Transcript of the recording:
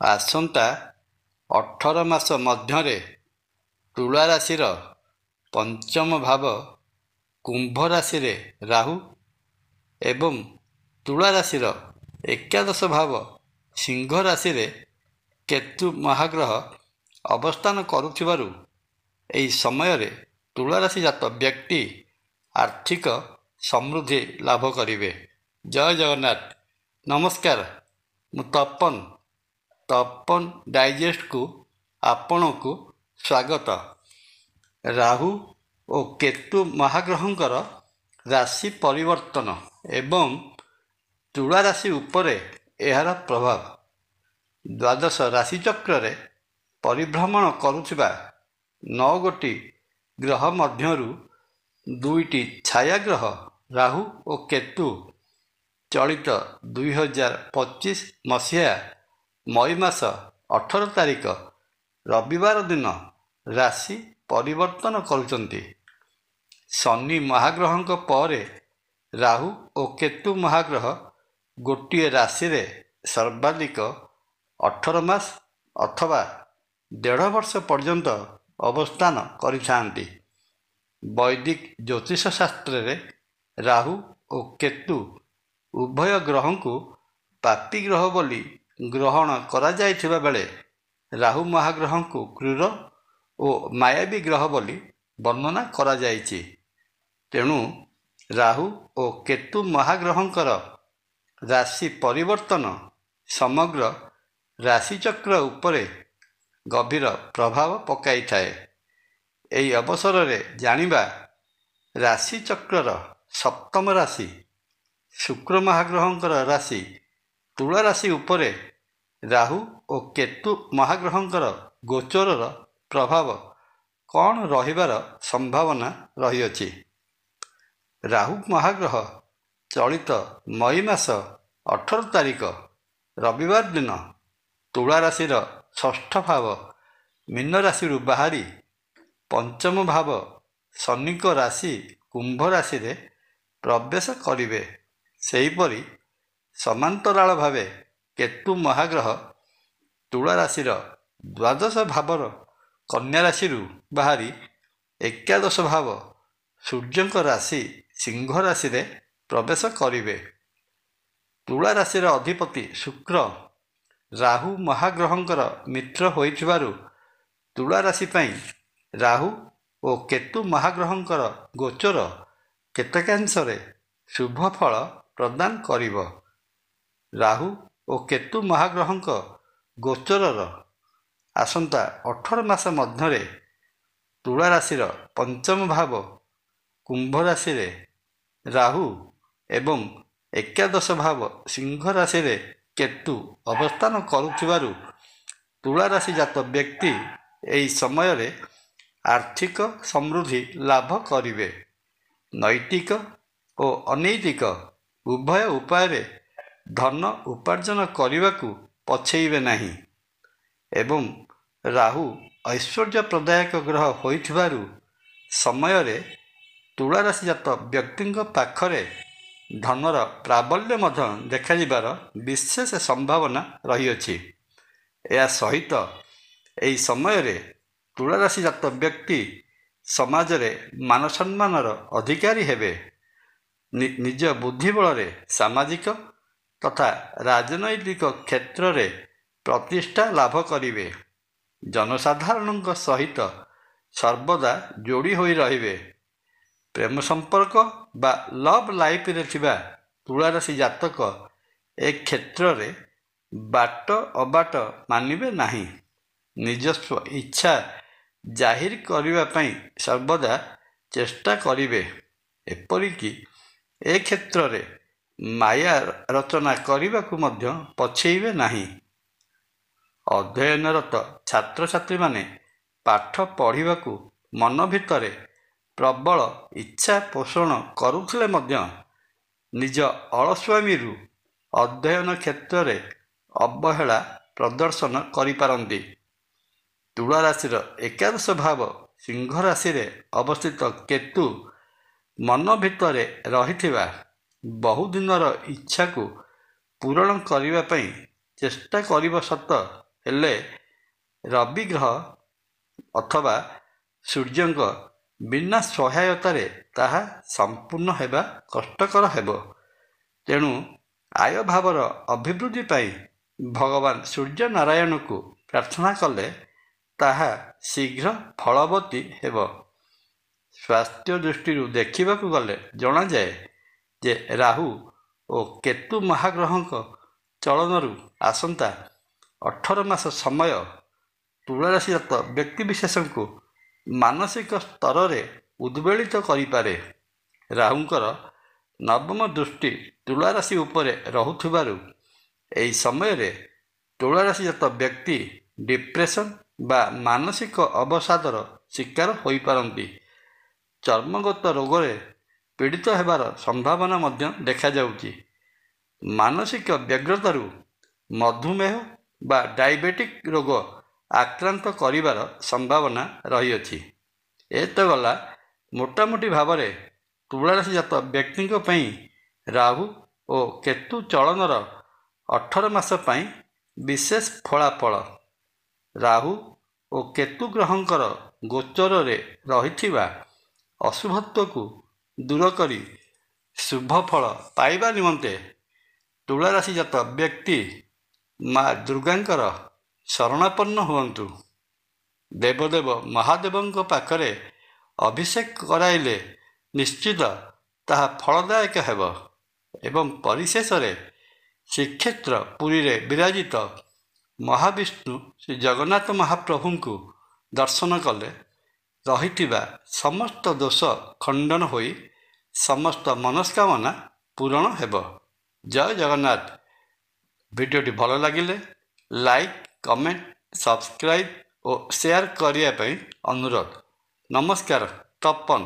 ଆସନ୍ତା 18 ମାସ ମଧ୍ୟରେ ତୁଳା ରାଶିର ପଞ୍ଚମ ଭାବ କୁମ୍ଭ ରାଶିରେ ରାହୁ ଏବଂ ତୁଳା ରାଶିର ଏକାଦଶ ଭାବ ସିଂହ ରାଶିରେ କେତୁ ମହାଗ୍ରହ ଅବସ୍ଥାନ କରୁଥିବାରୁ ଏହି ସମୟରେ ତୁଳା ରାଶି ଜାତ ବ୍ୟକ୍ତି ଆର୍ଥିକ ସମୃଦ୍ଧି ଲାଭ କରିବେ। ଜୟ ଜଗନ୍ନାଥ। ନମସ୍କାର, ମୁଁ ତପନ ଡାଇଜେଷ୍ଟକୁ ଆପଣଙ୍କୁ ସ୍ୱାଗତ। ରାହୁ ଓ କେତୁ ମହାଗ୍ରହଙ୍କର ରାଶି ପରିବର୍ତ୍ତନ ଏବଂ ତୁଳା ରାଶି ଉପରେ ଏହାର ପ୍ରଭାବ। ଦ୍ୱାଦଶ ରାଶିଚକ୍ରରେ ପରିଭ୍ରମଣ କରୁଥିବା 9 ଗୋଟି ଗ୍ରହ ମଧ୍ୟରୁ 2ଟି ଛାୟାଗ୍ରହ ରାହୁ ଓ କେତୁ ଚଳିତ 2025 ମସିହା ମଇ ମାସ 18 ତାରିଖ ରବିବାର ଦିନ ରାଶି ପରିବର୍ତ୍ତନ କରୁଛନ୍ତି। ଶନି ମହାଗ୍ରହଙ୍କ ପରେ ରାହୁ ଓ କେତୁ ମହାଗ୍ରହ ଗୋଟିଏ ରାଶିରେ ସର୍ବାଧିକ 18 ମାସ ଅଥବା 1.5 ବର୍ଷ ପର୍ଯ୍ୟନ୍ତ ଅବସ୍ଥାନ କରିଥାନ୍ତି। ବୈଦିକ ଜ୍ୟୋତିଷ ଶାସ୍ତ୍ରରେ ରାହୁ ଓ କେତୁ ଉଭୟ ଗ୍ରହଙ୍କୁ ପାପୀ ଗ୍ରହ ବୋଲି ଗ୍ରହଣ କରାଯାଇଥିବା ବେଳେ ରାହୁ ମହାଗ୍ରହଙ୍କୁ କ୍ରୂର ଓ ମାୟାବୀ ଗ୍ରହ ବୋଲି ବର୍ଣ୍ଣନା କରାଯାଇଛି। ତେଣୁ ରାହୁ ଓ କେତୁ ମହାଗ୍ରହଙ୍କର ରାଶି ପରିବର୍ତ୍ତନ ସମଗ୍ର ରାଶିଚକ୍ର ଉପରେ ଗଭୀର ପ୍ରଭାବ ପକାଇଥାଏ। ଏହି ଅବସରରେ ଜାଣିବା ରାଶିଚକ୍ରର ସପ୍ତମ ରାଶି ଶୁକ୍ର ମହାଗ୍ରହଙ୍କର ରାଶି ତୁଳା ରାଶି ଉପରେ ରାହୁ ଓ କେତୁ ମହାଗ୍ରହଙ୍କର ଗୋଚରର ପ୍ରଭାବ କ'ଣ ରହିବାର ସମ୍ଭାବନା ରହିଅଛି। ରାହୁ ମହାଗ୍ରହ ଚଳିତ ମଇ ମାସ 18 ତାରିଖ ରବିବାର ଦିନ ତୁଳା ରାଶିର ଷଷ୍ଠ ଭାବ ମୀନ ରାଶିରୁ ବାହାରି ପଞ୍ଚମ ଭାବ ଶନିଙ୍କ ରାଶି କୁମ୍ଭ ରାଶିରେ ପ୍ରବେଶ କରିବେ। ସେହିପରି ସମାନ୍ତରାଳ ଭାବେ କେତୁ ମହାଗ୍ରହ ତୁଳା ରାଶିର ଦ୍ୱାଦଶ ଭାବର କନ୍ୟା ରାଶିରୁ ବାହାରି ଏକାଦଶ ଭାବ ସୂର୍ଯ୍ୟଙ୍କ ରାଶି ସିଂହ ରାଶିରେ ପ୍ରବେଶ କରିବେ। ତୁଳା ରାଶିର ଅଧିପତି ଶୁକ୍ର ରାହୁ ମହାଗ୍ରହଙ୍କର ମିତ୍ର ହୋଇଥିବାରୁ ତୁଳା ରାଶି ପାଇଁ ରାହୁ ଓ କେତୁ ମହାଗ୍ରହଙ୍କର ଗୋଚର କେତେକାଂଶରେ ଶୁଭ ଫଳ ପ୍ରଦାନ କରିବ। ରାହୁ ଓ କେତୁ ମହାଗ୍ରହଙ୍କ ଗୋଚରର ଆସନ୍ତା 18 ମାସ ମଧ୍ୟରେ ତୁଳା ରାଶିର ପଞ୍ଚମ ଭାବ କୁମ୍ଭ ରାଶିରେ ରାହୁ ଏବଂ ଏକାଦଶ ଭାବ ସିଂହ ରାଶିରେ କେତୁ ଅବସ୍ଥାନ କରୁଥିବାରୁ ତୁଳା ରାଶି ଜାତ ବ୍ୟକ୍ତି ଏହି ସମୟରେ ଆର୍ଥିକ ସମୃଦ୍ଧି ଲାଭ କରିବେ। ନୈତିକ ଓ ଅନୈତିକ ଉଭୟ ଉପାୟରେ ଧନ ଉପାର୍ଜନ କରିବାକୁ ପଛେଇବେ ନାହିଁ ଏବଂ ରାହୁ ଐଶ୍ୱର୍ଯ୍ୟ ପ୍ରଦାୟକ ଗ୍ରହ ହୋଇଥିବାରୁ ସମୟରେ ତୁଳା ରାଶି ଜାତ ବ୍ୟକ୍ତିଙ୍କ ପାଖରେ ଧନର ପ୍ରାବଲ୍ୟ ମଧ୍ୟ ଦେଖାଯିବାର ବିଶେଷ ସମ୍ଭାବନା ରହିଅଛି। ଏହା ସହିତ ଏହି ସମୟରେ ତୁଳା ରାଶି ଜାତ ବ୍ୟକ୍ତି ସମାଜରେ ମାନ ସମ୍ମାନର ଅଧିକାରୀ ହେବେ। ନିଜ ବୁଦ୍ଧି ବଳରେ ସାମାଜିକ ତଥା ରାଜନୈତିକ କ୍ଷେତ୍ରରେ ପ୍ରତିଷ୍ଠା ଲାଭ କରିବେ। ଜନସାଧାରଣଙ୍କ ସହିତ ସର୍ବଦା ଯୋଡ଼ି ହୋଇ ରହିବେ। ପ୍ରେମ ସମ୍ପର୍କ ବା ଲଭ୍ ଲାଇଫରେ ଥିବା ତୁଳା ରାଶି ଜାତକ ଏ କ୍ଷେତ୍ରରେ ବାଟ ଅବାଟ ମାନିବେ ନାହିଁ। ନିଜସ୍ୱ ଇଚ୍ଛା ଜାହିର କରିବା ପାଇଁ ସର୍ବଦା ଚେଷ୍ଟା କରିବେ। ଏପରିକି ଏ କ୍ଷେତ୍ରରେ ମାୟା ରଚନା କରିବାକୁ ମଧ୍ୟ ପଛେଇବେ ନାହିଁ। ଅଧ୍ୟୟନରତ ଛାତ୍ରଛାତ୍ରୀମାନେ ପାଠ ପଢ଼ିବାକୁ ମନ ଭିତରେ ପ୍ରବଳ ଇଚ୍ଛା ପୋଷଣ କରୁଥିଲେ ମଧ୍ୟ ନିଜ ଅଳସୁଆମୀରୁ ଅଧ୍ୟୟନ କ୍ଷେତ୍ରରେ ଅବହେଳା ପ୍ରଦର୍ଶନ କରିପାରନ୍ତି। ତୁଳା ରାଶିର ଏକାଦଶ ଭାବ ସିଂହ ରାଶିରେ ଅବସ୍ଥିତ କେତୁ ମନ ଭିତରେ ରହିଥିବା ବହୁଦିନର ଇଚ୍ଛାକୁ ପୂରଣ କରିବା ପାଇଁ ଚେଷ୍ଟା କରିବା ସତ୍ତ୍ୱେ ହେଲେ ରବି ଗ୍ରହ ଅଥବା ସୂର୍ଯ୍ୟଙ୍କ ବିନା ସହାୟତାରେ ତାହା ସମ୍ପୂର୍ଣ୍ଣ ହେବା କଷ୍ଟକର ହେବ। ତେଣୁ ଆୟ ଭାବର ଅଭିବୃଦ୍ଧି ପାଇଁ ଭଗବାନ ସୂର୍ଯ୍ୟ ନାରାୟଣଙ୍କୁ ପ୍ରାର୍ଥନା କଲେ ତାହା ଶୀଘ୍ର ଫଳବତୀ ହେବ। ସ୍ୱାସ୍ଥ୍ୟ ଦୃଷ୍ଟିରୁ ଦେଖିବାକୁ ଗଲେ ଜଣାଯାଏ ଯେ ରାହୁ ଓ କେତୁ ମହାଗ୍ରହଙ୍କ ଚଳନରୁ ଆସନ୍ତା 18 ମାସ ସମୟ ତୁଳାରାଶିଜାତ ବ୍ୟକ୍ତିବିଶେଷଙ୍କୁ ମାନସିକ ସ୍ତରରେ ଉଦ୍ବେଳିତ କରିପାରେ। ରାହୁଙ୍କର ନବମ ଦୃଷ୍ଟି ତୁଳାରାଶି ଉପରେ ରହୁଥିବାରୁ ଏହି ସମୟରେ ତୁଳାରାଶିଜାତ ବ୍ୟକ୍ତି ଡିପ୍ରେସନ୍ ବା ମାନସିକ ଅବସାଦର ଶିକାର ହୋଇପାରନ୍ତି। ଚର୍ମଗତ ରୋଗରେ ପୀଡ଼ିତ ହେବାର ସମ୍ଭାବନା ମଧ୍ୟ ଦେଖାଯାଉଛି। ମାନସିକ ବ୍ୟଗ୍ରତାରୁ ମଧୁମେହ ବା ଡାଇବେଟିକ୍ ରୋଗ ଆକ୍ରାନ୍ତ କରିବାର ସମ୍ଭାବନା ରହିଅଛି। ଏ ତ ଗଲା ମୋଟାମୋଟି ଭାବରେ ତୁଳାରାଶିଜାତ ବ୍ୟକ୍ତିଙ୍କ ପାଇଁ ରାହୁ ଓ କେତୁ ଚଳନର 18 ମାସ ପାଇଁ ବିଶେଷ ଫଳାଫଳ। ରାହୁ ଓ କେତୁ ଗ୍ରହଙ୍କର ଗୋଚରରେ ରହିଥିବା ଅଶୁଭତ୍ୱକୁ ଦୂର କରି ଶୁଭ ଫଳ ପାଇବା ନିମନ୍ତେ ତୁଳାରାଶିଜାତ ବ୍ୟକ୍ତି ମା ଦୁର୍ଗାଙ୍କର ଶରଣାପନ୍ନ ହୁଅନ୍ତୁ। ଦେବଦେବ ମହାଦେବଙ୍କ ପାଖରେ ଅଭିଷେକ କରାଇଲେ ନିଶ୍ଚିତ ତାହା ଫଳଦାୟକ ହେବ ଏବଂ ପରିଶେଷରେ ଶ୍ରୀକ୍ଷେତ୍ର ପୁରୀରେ ବିରାଜିତ ମହାବିଷ୍ଣୁ ଶ୍ରୀ ଜଗନ୍ନାଥ ମହାପ୍ରଭୁଙ୍କୁ ଦର୍ଶନ କଲେ ରହିଥିବା ସମସ୍ତ ଦୋଷ ଖଣ୍ଡନ ହୋଇ ସମସ୍ତ ମନସ୍କାମନା ପୂରଣ ହେବ। ଜୟ ଜଗନ୍ନାଥ। ଭିଡ଼ିଓଟି ଭଲ ଲାଗିଲେ ଲାଇକ୍, କମେଣ୍ଟ, ସବସ୍କ୍ରାଇବ୍ ଓ ସେୟାର କରିବା ପାଇଁ ଅନୁରୋଧ। ନମସ୍କାର। ତପନ।